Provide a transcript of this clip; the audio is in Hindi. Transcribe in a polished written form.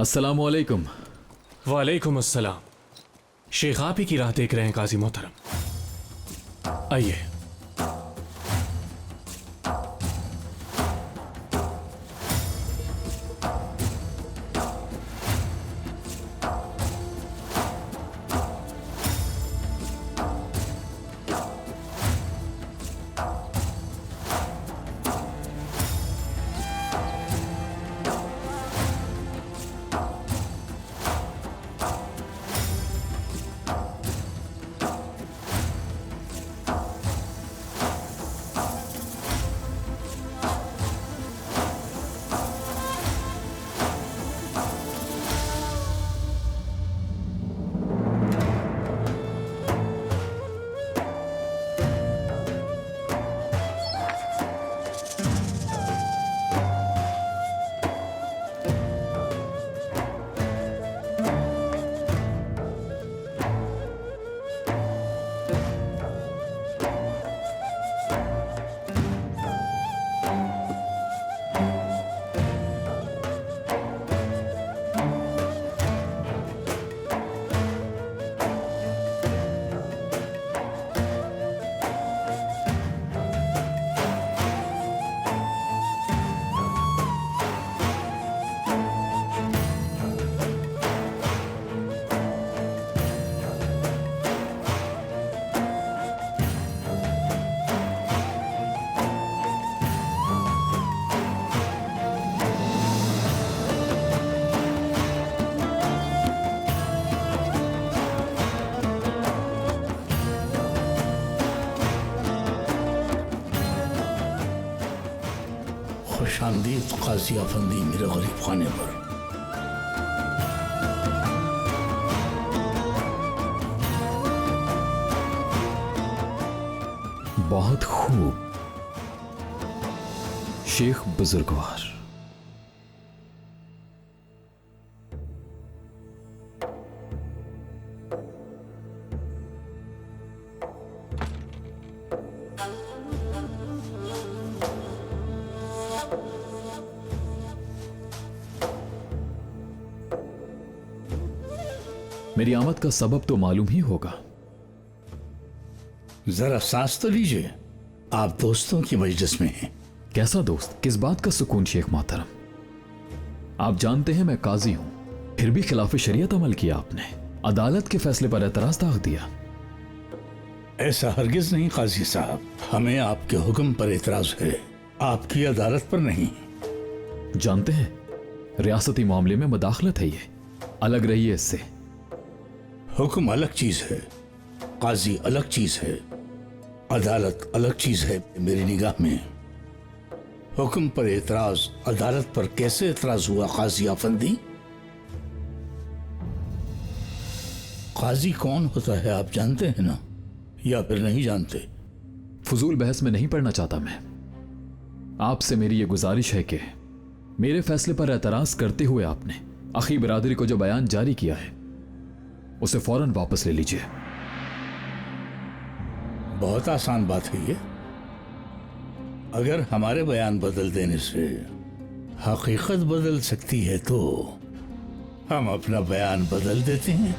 अस्सलामु अलैकुम। वालेकुम अस्सलाम। शेख आप ही की राह देख रहे हैं काजी मोहतरम, आइए। खुशामदीद काजी अफंदी मेरे गरीब खाने पर। बहुत खूब शेख बुजुर्गवार। मेरी आमद का सबब तो मालूम ही होगा। जरा सांस तो लीजिए, आप दोस्तों की मजलिस में हैं। कैसा दोस्त? किस बात का सुकून शेख मोहतरम? आप जानते हैं मैं काजी हूं, फिर भी खिलाफ शरीयत अमल किया आपने, अदालत के फैसले पर एतराज दाग दिया। ऐसा हरगिज नहीं काजी साहब, हमें आपके हुक्म पर एतराज है, आपकी अदालत पर नहीं। जानते हैं रियासती मामले में मदाखलत है, ये अलग रहिए इससे। हुक्म अलग चीज है, काजी अलग चीज है, अदालत अलग चीज है। मेरी निगाह में हुक्म पर एतराज अदालत पर कैसे एतराज हुआ काजी अफंदी? काजी कौन होता है आप जानते हैं ना, या फिर नहीं जानते? फजूल बहस में नहीं पढ़ना चाहता मैं। आपसे मेरी ये गुजारिश है कि मेरे फैसले पर एतराज करते हुए आपने अखी बिरादरी को जो बयान जारी किया है उसे फौरन वापस ले लीजिए। बहुत आसान बात है ये। अगर हमारे बयान बदल देने से हकीकत बदल सकती है तो हम अपना बयान बदल देते हैं।